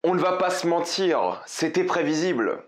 On ne va pas se mentir, c'était prévisible.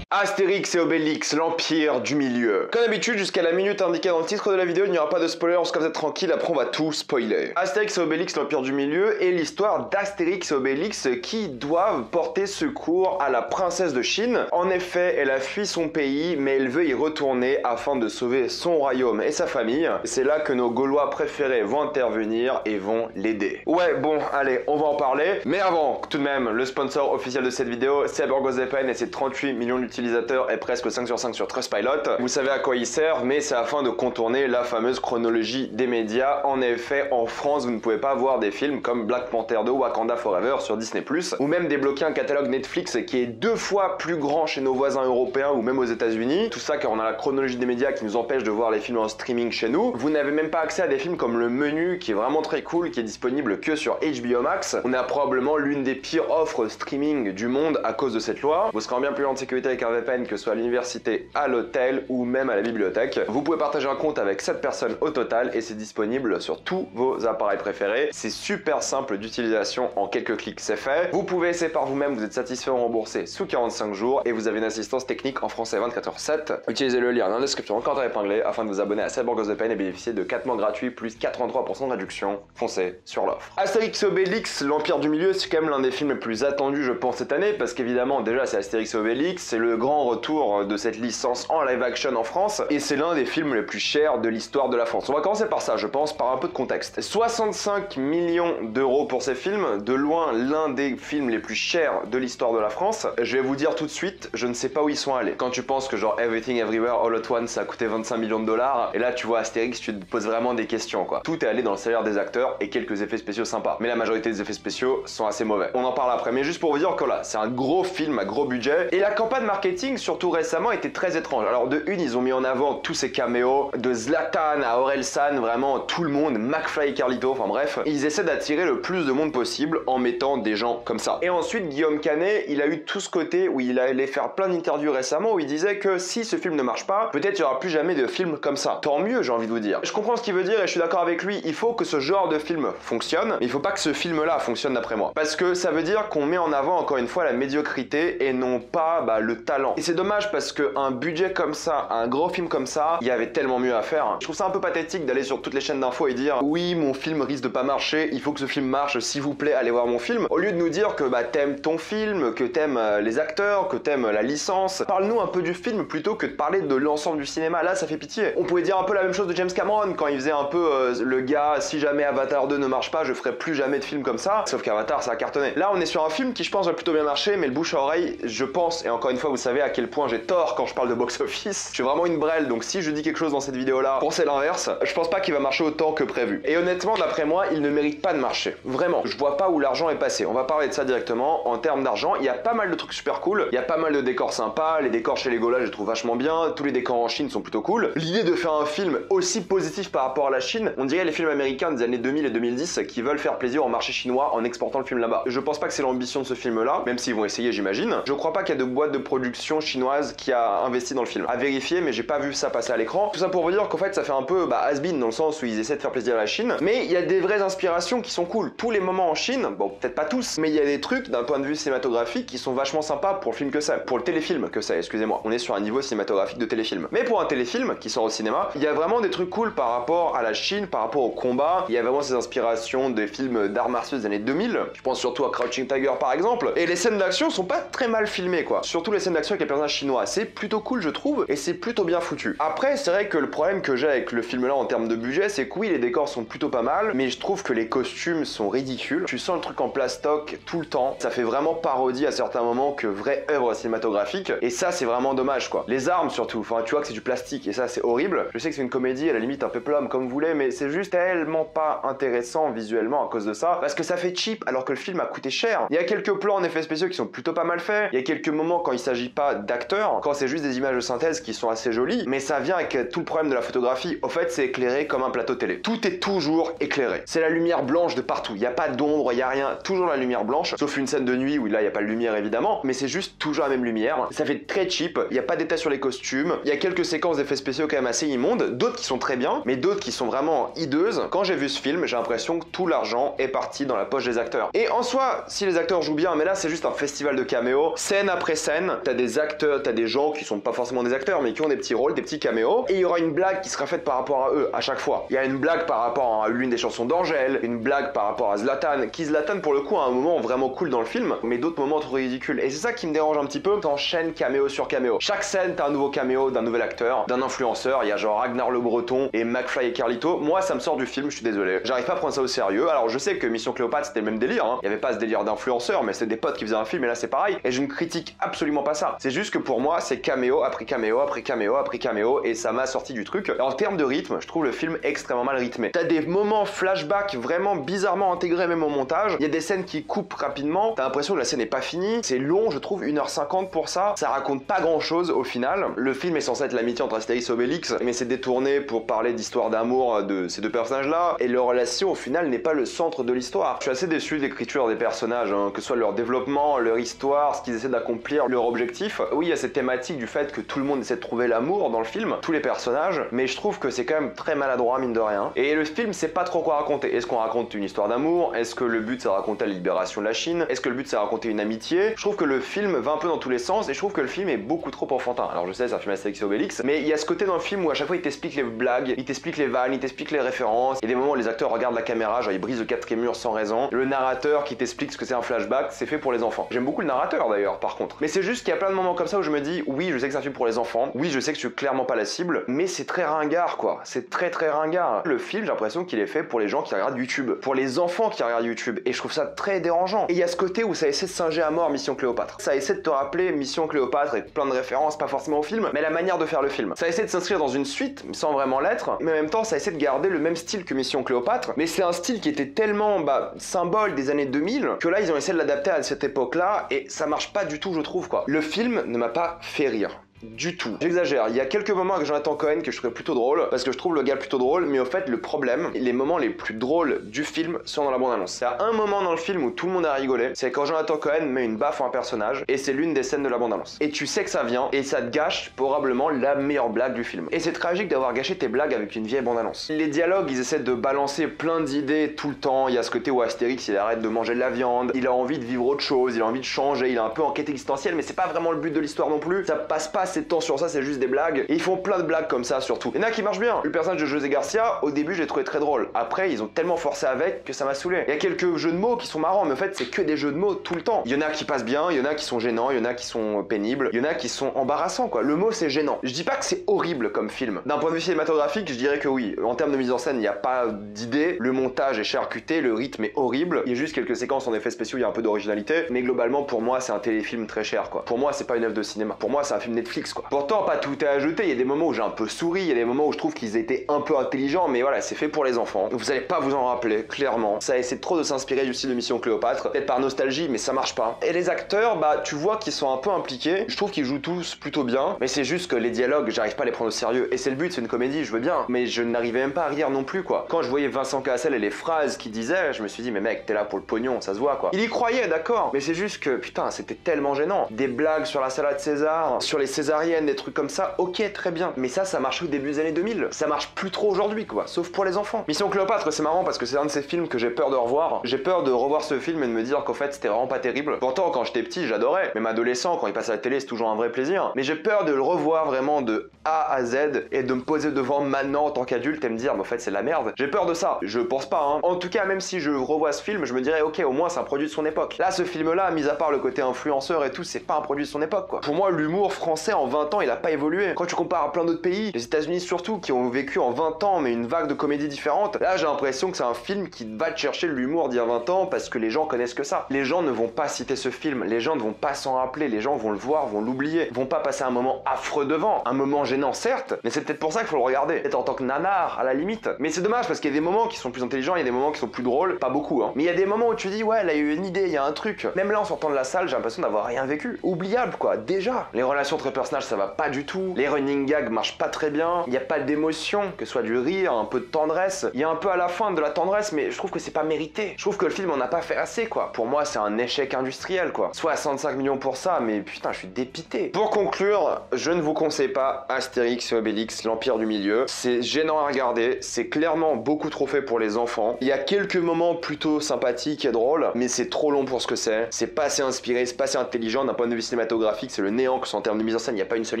Astérix et Obélix, l'Empire du Milieu. Comme d'habitude, jusqu'à la minute indiquée dans le titre de la vidéo, il n'y aura pas de spoiler, on se comme ça tranquille, après on va tout spoiler. Astérix et Obélix, l'Empire du Milieu est l'histoire d'Astérix et Obélix qui doivent porter secours à la princesse de Chine. En effet, elle a fui son pays, mais elle veut y retourner afin de sauver son royaume et sa famille. C'est là que nos Gaulois préférés vont intervenir et vont l'aider. Ouais, bon, allez, on va en parler. Mais avant, tout de même, le sponsor officiel de cette vidéo, c'est Burgos-VPN et ses 38 millions d'utilisateurs et presque 5 sur 5 sur Trustpilot. Vous savez à quoi il sert, mais c'est afin de contourner la fameuse chronologie des médias. En effet, en France, vous ne pouvez pas voir des films comme Black Panther 2 ou Wakanda Forever sur Disney+, ou même débloquer un catalogue Netflix qui est 2 fois plus grand chez nos voisins européens ou même aux États-Unis. Tout ça car on a la chronologie des médias qui nous empêche de voir les films en streaming chez nous. Vous n'avez même pas accès à des films comme Le Menu, qui est vraiment très cool, qui est disponible que sur HBO Max. On a probablement l'une des pires offres streaming du monde à cause de cette loi. Vous serez en bien plus grande sécurité avec un VPN, que ce soit à l'université, à l'hôtel ou même à la bibliothèque. Vous pouvez partager un compte avec 7 personnes au total et c'est disponible sur tous vos appareils préférés. C'est super simple d'utilisation, en quelques clics c'est fait. Vous pouvez essayer par vous-même, vous êtes satisfait ou remboursé sous 45 jours et vous avez une assistance technique en français 24h7. Utilisez le lien dans la description encore épinglé afin de vous abonner à Burgos-VPN et bénéficier de 4 mois gratuits plus 83% de réduction. Foncez sur l'offre. Astérix et Obélix, l'Empire du Milieu, c'est quand même l'un des films les plus attendus je pense cette année parce qu'évidemment déjà c'est Astérix et Obélix, c'est le grand retour de cette licence en live action en France et c'est l'un des films les plus chers de l'histoire de la France. On va commencer par ça je pense, par un peu de contexte. 65 millions d'euros pour ces films, de loin l'un des films les plus chers de l'histoire de la France. Je vais vous dire tout de suite, je ne sais pas où ils sont allés. Quand tu penses que genre Everything Everywhere All at Once ça a coûté 25 millions de dollars et là tu vois Astérix, tu te poses vraiment des questions quoi. Tout est allé dans le salaire des acteurs et quelques effets spéciaux sympas. Mais la majorité des effets spéciaux sont assez mauvais. On en parle après, mais juste pour vous dire que là, c'est un gros film à gros budget et la campagne marketing surtout récemment était très étrange. Alors de une, ils ont mis en avant tous ces caméos, de Zlatan à Orelsan, vraiment tout le monde, McFly et Carlito, enfin bref. Ils essaient d'attirer le plus de monde possible en mettant des gens comme ça. Et ensuite, Guillaume Canet, il a eu tout ce côté où il allait faire plein d'interviews récemment où il disait que si ce film ne marche pas, peut-être il n'y aura plus jamais de film comme ça. Tant mieux, j'ai envie de vous dire. Je comprends ce qu'il veut dire et je suis d'accord avec lui. Il faut que ce genre de film fonctionne, mais il faut pas que ce film-là fonctionne d'après moi. Parce que ça veut dire qu'on met en avant encore une fois la médiocrité et non pas le talent. Et c'est dommage parce qu'un budget comme ça, un gros film comme ça, il y avait tellement mieux à faire. Je trouve ça un peu pathétique d'aller sur toutes les chaînes d'infos et dire oui, mon film risque de pas marcher, il faut que ce film marche, s'il vous plaît, allez voir mon film. Au lieu de nous dire que t'aimes ton film, que t'aimes les acteurs, que t'aimes la licence, parle-nous un peu du film plutôt que de parler de l'ensemble du cinéma. Là, ça fait pitié. On pouvait dire un peu la même chose de James Cameron quand il faisait un peu le gars, si jamais Avatar 2 ne marche pas, je ferai plus jamais de film comme ça. Sauf qu'Avatar, ça a cartonné. Là, on est sur un film qui, je pense, va plutôt bien marcher, mais le bouche à oreille, je pense, et encore une fois, vous savez à quel point j'ai tort quand je parle de box-office. Je suis vraiment une brêle, donc si je dis quelque chose dans cette vidéo-là, pensez l'inverse, je pense pas qu'il va marcher autant que prévu. Et honnêtement, d'après moi, il ne mérite pas de marcher. Vraiment. Je vois pas où l'argent est passé. On va parler de ça directement. En termes d'argent, il y a pas mal de trucs super cool. Il y a pas mal de décors sympas. Les décors chez Legolas, je les trouve vachement bien. Tous les décors en Chine sont plutôt cool. L'idée de faire un film aussi positif par rapport à la Chine, on dirait les films américains des années 2000 et 2010 qui veulent faire plaisir au marché chinois en exportant le film là-bas. Je pense pas que c'est l'ambition de ce film-là, même s'ils vont essayer, j'imagine. Je crois pas qu'il y a de boîte de production chinoise qui a investi dans le film. À vérifier, mais j'ai pas vu ça passer à l'écran. Tout ça pour vous dire qu'en fait, ça fait un peu has-been dans le sens où ils essaient de faire plaisir à la Chine, mais il y a des vraies inspirations qui sont cool. Tous les moments en Chine, bon, peut-être pas tous, mais il y a des trucs d'un point de vue cinématographique qui sont vachement sympas pour le film que c'est, pour le téléfilm que c'est, excusez-moi. On est sur un niveau cinématographique de téléfilm. Mais pour un téléfilm qui sort au cinéma, il y a vraiment des trucs cool par rapport à la Chine, par rapport au combat. Il y a vraiment ces inspirations des films d'arts martiaux des années 2000. Je pense surtout à Crouching Tiger par exemple. Et les scènes d'action sont pas très mal filmées quoi. Surtout les scènes d'action avec les personnages chinois. C'est plutôt cool je trouve et c'est plutôt bien foutu. Après c'est vrai que le problème que j'ai avec le film là en termes de budget, c'est que oui les décors sont plutôt pas mal, mais je trouve que les costumes sont ridicules. Tu sens le truc en plastoc tout le temps. Ça fait vraiment parodie à certains moments que vraie œuvre cinématographique. Et ça c'est vraiment dommage quoi. Les armes surtout, enfin tu vois que c'est du plastique et ça c'est horrible. Je sais que c'est une comédie à la limite un peu plum comme vous voulez, mais c'est juste tellement pas intéressant visuellement à cause de ça, parce que ça fait cheap alors que le film a coûté cher. Il y a quelques plans en effets spéciaux qui sont plutôt pas mal faits. Il y a quelques moments quand il s'agit pas d'acteurs, quand c'est juste des images de synthèse qui sont assez jolies, mais ça vient avec tout le problème de la photographie. Au fait, c'est éclairé comme un plateau télé. Tout est toujours éclairé. C'est la lumière blanche de partout. Il n'y a pas d'ombre, il n'y a rien. Toujours la lumière blanche, sauf une scène de nuit où là, il n'y a pas de lumière évidemment, mais c'est juste toujours la même lumière. Ça fait très cheap. Il n'y a pas d'état sur les costumes. Il y a quelques séquences d'effets spéciaux quand même assez immondes, d'autres qui sont très bien, mais d'autres qui sont vraiment hideuses. Quand j'ai vu ce film, j'ai l'impression que tout l'argent est parti dans la poche des acteurs. Et en soi, si les acteurs jouent bien, mais là, c'est juste un festival de caméos, scène après scène, t'as des acteurs, t'as des gens qui sont pas forcément des acteurs, mais qui ont des petits rôles, des petits caméos, et il y aura une blague qui sera faite par rapport à eux à chaque fois. Il y a une blague par rapport à l'une des chansons d'Angèle, une blague par rapport à Zlatan, qui Zlatan pour le coup a un moment vraiment cool dans le film, mais d'autres moments trop ridicules. Et c'est ça qui me dérange un petit peu, t'enchaînes caméo sur caméo. Chaque scène, t'as un nouveau caméo d'un nouvel acteur, d'un influenceur, il y a genre Ragnar le Breton et McFly et Carlito. Moi, ça me sort du film, je suis désolé. J'arrive pas à prendre ça au sérieux. Alors je sais que Mission Cléopâtre c'était le même délire, hein. Il y avait pas ce délire d'influenceur, mais c'était des potes qui faisaient un film et là c'est pareil. Et je ne critique absolument pas ça. C'est juste que pour moi, c'est caméo après caméo après caméo après caméo et ça m'a sorti du truc. Et en termes de rythme, je trouve le film extrêmement mal rythmé. T'as des moments flashback vraiment bizarrement intégrés même au montage. Il y a des scènes qui coupent rapidement. T'as l'impression que la scène n'est pas finie. C'est long, je trouve, 1h50 pour ça. Ça raconte pas grand chose au final. Le film est censé être l'amitié entre Astérix et Obélix, mais c'est détourné pour parler d'histoire d'amour de ces deux personnages-là. Et leur relation au final n'est pas le centre de l'histoire. Je suis assez déçu de l'écriture des personnages, hein, que ce soit leur développement, leur histoire, ce qu'ils essaient d'accomplir, leur objectif. Oui, il y a cette thématique du fait que tout le monde essaie de trouver l'amour dans le film, tous les personnages, mais je trouve que c'est quand même très maladroit, mine de rien. Et le film sait pas trop quoi raconter. Est-ce qu'on raconte une histoire d'amour? Est-ce que le but c'est de raconter la libération de la Chine? Est-ce que le but c'est de raconter une amitié? Je trouve que le film va un peu dans tous les sens et je trouve que le film est beaucoup trop enfantin. Alors je sais, c'est un film Astérix et Obélix, mais il y a ce côté dans le film où à chaque fois il t'explique les blagues, il t'explique les vannes, il t'explique les références. Il y a des moments où les acteurs regardent la caméra, genre ils brisent le quatrième mur sans raison. Le narrateur qui t'explique ce que c'est un flashback, c'est fait pour les enfants. J'aime beaucoup le narrateur d'ailleurs, par contre. Mais c'est juste qu'il y a plein de moments comme ça où je me dis, oui, je sais que c'est un film pour les enfants, oui, je sais que je suis clairement pas la cible, mais c'est très ringard quoi. C'est très ringard. Le film, j'ai l'impression qu'il est fait pour les gens qui regardent YouTube, pour les enfants qui regardent YouTube, et je trouve ça très dérangeant. Et il y a ce côté où ça essaie de singer à mort Mission Cléopâtre. Ça essaie de te rappeler Mission Cléopâtre avec plein de références, pas forcément au film, mais la manière de faire le film. Ça essaie de s'inscrire dans une suite, sans vraiment l'être, mais en même temps, ça essaie de garder le même style que Mission Cléopâtre, mais c'est un style qui était tellement, symbole des années 2000, que là, ils ont essayé de l'adapter à cette époque-là, et ça marche pas du tout, je trouve, quoi. Le film ne m'a pas fait rire. Du tout. J'exagère, il y a quelques moments avec Jonathan Cohen que je trouvais plutôt drôle, parce que je trouve le gars plutôt drôle, mais au fait le problème, les moments les plus drôles du film sont dans la bande-annonce. Il y a un moment dans le film où tout le monde a rigolé, c'est quand Jonathan Cohen met une baffe à un personnage, et c'est l'une des scènes de la bande-annonce. Et tu sais que ça vient, et ça te gâche probablement la meilleure blague du film. Et c'est tragique d'avoir gâché tes blagues avec une vieille bande-annonce. Les dialogues, ils essaient de balancer plein d'idées tout le temps, il y a ce côté où Astérix il arrête de manger de la viande, il a envie de vivre autre chose, il a envie de changer, il est un peu en quête existentielle, mais c'est pas vraiment le but de l'histoire non plus, ça passe pas assez de temps sur ça, c'est juste des blagues, et ils font plein de blagues comme ça surtout. Il y en a qui marchent bien. Le personnage de José Garcia, au début, je l'ai trouvé très drôle. Après, ils ont tellement forcé avec que ça m'a saoulé. Il y a quelques jeux de mots qui sont marrants, mais en fait, c'est que des jeux de mots tout le temps. Il y en a qui passent bien, il y en a qui sont gênants, il y en a qui sont pénibles, il y en a qui sont embarrassants, quoi. Le mot, c'est gênant. Je dis pas que c'est horrible comme film. D'un point de vue cinématographique, je dirais que oui. En termes de mise en scène, il n'y a pas d'idée. Le montage est charcuté, le rythme est horrible. Il y a juste quelques séquences en effets spéciaux, il y a un peu d'originalité. Mais globalement, pour moi, c'est un téléfilm très cher, quoi. Pour moi, c'est pas une œuvre de cinéma. Pour moi, c'est un film Netflix, quoi. Pourtant, pas tout est ajouté. Il y a des moments où j'ai un peu souri, il y a des moments où je trouve qu'ils étaient un peu intelligents, mais voilà, c'est fait pour les enfants. Vous allez pas vous en rappeler, clairement. Ça essaie trop de s'inspirer du style de Mission Cléopâtre, peut-être par nostalgie, mais ça marche pas. Et les acteurs, tu vois qu'ils sont un peu impliqués. Je trouve qu'ils jouent tous plutôt bien, mais c'est juste que les dialogues, j'arrive pas à les prendre au sérieux. Et c'est le but, c'est une comédie, je veux bien, mais je n'arrivais même pas à rire non plus, quoi. Quand je voyais Vincent Cassel et les phrases qu'il disait, je me suis dit, mais mec, t'es là pour le pognon, ça se voit, quoi. Il y croyait, d'accord, mais c'est juste que, putain, c'était tellement gênant. Des blagues sur la salade César, sur les césariennes, des trucs comme ça, ok, très bien. Mais ça marche au début des années 2000. Ça marche plus trop aujourd'hui, quoi. Sauf pour les enfants. Mission Cléopâtre, c'est marrant parce que c'est un de ces films que j'ai peur de revoir. J'ai peur de revoir ce film et de me dire qu'en fait, c'était vraiment pas terrible. Pourtant, quand j'étais petit, j'adorais. Même adolescent, quand il passe à la télé, c'est toujours un vrai plaisir. Mais j'ai peur de le revoir vraiment de A à Z et de me poser devant maintenant en tant qu'adulte et me dire, mais en fait, c'est de la merde. J'ai peur de ça. Je pense pas, hein. En tout cas, même si je revois ce film, je me dirais, ok, au moins, c'est un produit de son époque. Là, ce film-là, mis à part le côté influenceur et tout, c'est pas un produit de son époque, quoi. Pour moi, l'humour français en 20 ans, il a pas évolué. Quand tu compares à plein d'autres pays, les États-Unis surtout, qui ont vécu en 20 ans, mais une vague de comédies différentes, là, j'ai l'impression que c'est un film qui va te chercher l'humour d'il y a 20 ans parce que les gens connaissent que ça. Les gens ne vont pas citer ce film, les gens ne vont pas s'en rappeler, les gens vont le voir, vont l'oublier, vont pas passer un moment affreux devant, un moment gênant certes, mais c'est peut-être pour ça qu'il faut le regarder. Peut-être en tant que nanar à la limite. Mais c'est dommage parce qu'il y a des moments qui sont plus intelligents, il y a des moments qui sont plus drôles, pas beaucoup hein. Mais il y a des moments où tu dis ouais, elle a eu une idée, il y a un truc. Même là en sortant de la salle, j'ai l'impression d'avoir rien vécu. Oubliable quoi, déjà. Les relations entre personnages ça va pas du tout. Les running gags marchent pas très bien. Il n'y a pas d'émotion, que ce soit du rire, un peu de tendresse. Il y a un peu à la fin de la tendresse, mais je trouve que c'est pas mérité. Je trouve que le film en a pas fait assez quoi. Pour moi c'est un échec industriel quoi. 65 millions pour ça, mais putain je suis dépité. Pour conclure, je ne vous conseille pas Astérix et Obélix, l'Empire du Milieu. C'est gênant à regarder, c'est clairement beaucoup trop fait pour les enfants. Il y a quelques moments plutôt sympathiques et drôles, mais c'est trop long pour ce que c'est. C'est pas assez inspiré, c'est pas assez intelligent d'un point de vue cinématographique, c'est le néant que en termes de mise en scène, il n'y a pas une seule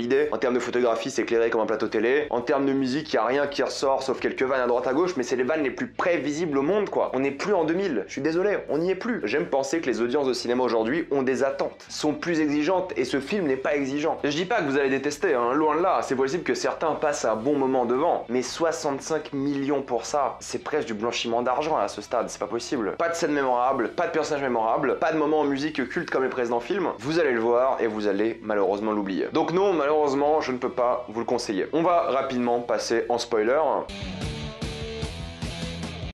idée. En termes de photographie, c'est éclairé comme un plateau télé. En termes de musique, il n'y a rien qui ressort sauf quelques vannes à droite à gauche, mais c'est les vannes les plus prévisibles au monde quoi. On n'est plus en 2000, je suis désolé, on n'y est plus. J'aime penser que les audiences de cinéma aujourd'hui ont des attentes, sont plus exigeantes et ce film n'est pas exigeant. Je dis pas que vous allez détester, hein, loin de là, c'est possible que certains passent un bon moment devant, mais 65 millions pour ça, c'est presque du blanchiment d'argent à ce stade, c'est pas possible. Pas de scène mémorable, pas de personnage mémorable, pas de moment en musique culte comme les précédents films, vous allez le voir et vous allez malheureusement l'oublier. Donc non, malheureusement, je ne peux pas vous le conseiller. On va rapidement passer en spoiler.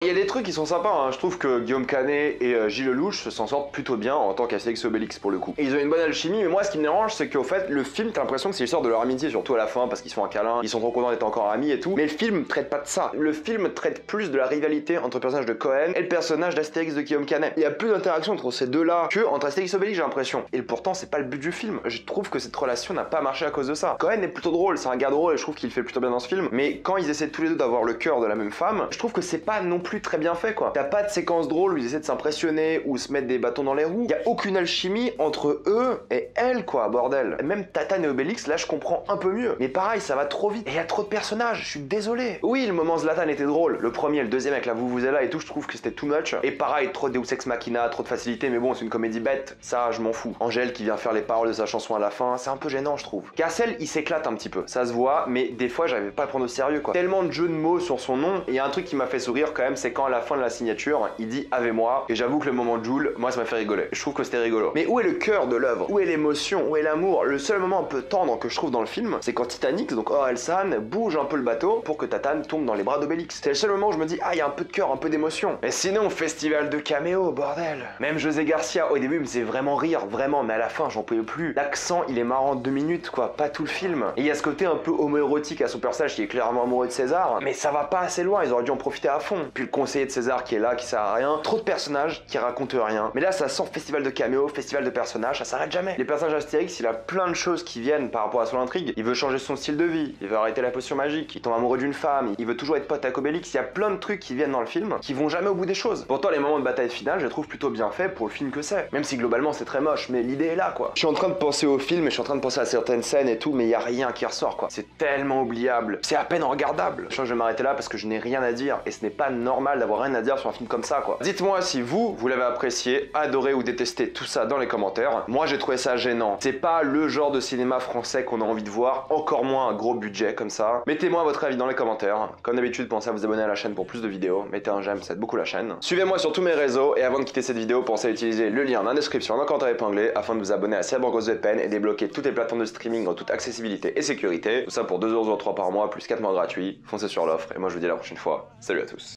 Il y a des trucs qui sont sympas, hein. Je trouve que Guillaume Canet et Gilles Lelouch s'en sortent plutôt bien en tant qu'Astérix et Obélix pour le coup. Et ils ont une bonne alchimie, mais moi ce qui me dérange c'est qu'au fait le film t'as l'impression que c'est l'histoire de leur amitié, surtout à la fin parce qu'ils se font un câlin, ils sont trop contents d'être encore amis et tout. Mais le film traite pas de ça. Le film traite plus de la rivalité entre le personnage de Cohen et le personnage d'Astérix de Guillaume Canet. Il y a plus d'interaction entre ces deux-là que entre Astérix et Obélix j'ai l'impression. Et pourtant c'est pas le but du film. Je trouve que cette relation n'a pas marché à cause de ça. Cohen est plutôt drôle, c'est un gars drôle et je trouve qu'il fait plutôt bien dans ce film. Mais quand ils essaient tous les deux d'avoir le cœur de la même femme, je trouve que c'est pas non plus très bien fait quoi. T'as pas de séquence drôle où ils essaient de s'impressionner ou se mettre des bâtons dans les roues. Y a aucune alchimie entre eux et elle quoi, bordel. Et même Tatane et Obélix, là je comprends un peu mieux. Mais pareil, ça va trop vite. Et y a trop de personnages, je suis désolé. Oui, le moment Zlatan était drôle. Le premier, le deuxième avec la vuvuzela et tout, je trouve que c'était too much. Et pareil, trop de Deus Ex Machina, trop de facilité, mais bon, c'est une comédie bête. Ça, je m'en fous. Angèle qui vient faire les paroles de sa chanson à la fin, c'est un peu gênant, je trouve. Cassel, il s'éclate un petit peu. Ça se voit, mais des fois, j'arrivais pas à le prendre au sérieux quoi. Tellement de jeux de mots sur son nom. Et y a un truc qui m'a fait sourire quand même, c'est quand à la fin de la signature, il dit avec moi, et j'avoue que le moment de Jules, moi ça m'a fait rigoler. Je trouve que c'était rigolo. Mais où est le cœur de l'œuvre? Où est l'émotion? Où est l'amour? Le seul moment un peu tendre que je trouve dans le film, c'est quand Titanic, donc Orelsan, bouge un peu le bateau pour que Tatane tombe dans les bras d'Obélix. C'est le seul moment où je me dis, ah, il y a un peu de cœur, un peu d'émotion. Mais sinon, festival de caméos, bordel. Même José Garcia, au début, me faisait vraiment rire, vraiment, mais à la fin, j'en pouvais plus. L'accent, il est marrant 2 minutes, quoi, pas tout le film. Et il y a ce côté un peu homoérotique à son personnage qui est clairement amoureux de César, mais ça va pas assez loin, ils auraient dû en profiter à fond. Puis le conseiller de César qui est là, qui sert à rien. Trop de personnages qui racontent rien. Mais là, ça sort festival de caméos, festival de personnages, ça s'arrête jamais. Les personnages Astérix, il a plein de choses qui viennent par rapport à son intrigue. Il veut changer son style de vie, il veut arrêter la potion magique, il tombe amoureux d'une femme, il veut toujours être pote avec Obélix. Il y a plein de trucs qui viennent dans le film qui vont jamais au bout des choses. Pourtant, les moments de bataille finale, je les trouve plutôt bien faits pour le film que c'est. Même si globalement c'est très moche, mais l'idée est là quoi. Je suis en train de penser au film et je suis en train de penser à certaines scènes et tout, mais il y a rien qui ressort quoi. C'est tellement oubliable, c'est à peine regardable. Je vais m'arrêter là parce que je n'ai rien à dire et ce n'est pas normal d'avoir rien à dire sur un film comme ça quoi. Dites-moi si vous l'avez apprécié, adoré ou détesté, tout ça dans les commentaires. Moi j'ai trouvé ça gênant. C'est pas le genre de cinéma français qu'on a envie de voir, encore moins un gros budget comme ça. Mettez-moi votre avis dans les commentaires. Comme d'habitude, pensez à vous abonner à la chaîne pour plus de vidéos. Mettez un j'aime, ça aide beaucoup la chaîne. Suivez-moi sur tous mes réseaux et avant de quitter cette vidéo, pensez à utiliser le lien dans la description dans le commentaire épinglé afin de vous abonner à Cyberghost VPN et débloquer toutes les plateformes de streaming en toute accessibilité et sécurité. Tout ça pour 2,03€ par mois plus 4 mois gratuits. Foncez sur l'offre et moi je vous dis à la prochaine fois. Salut à tous.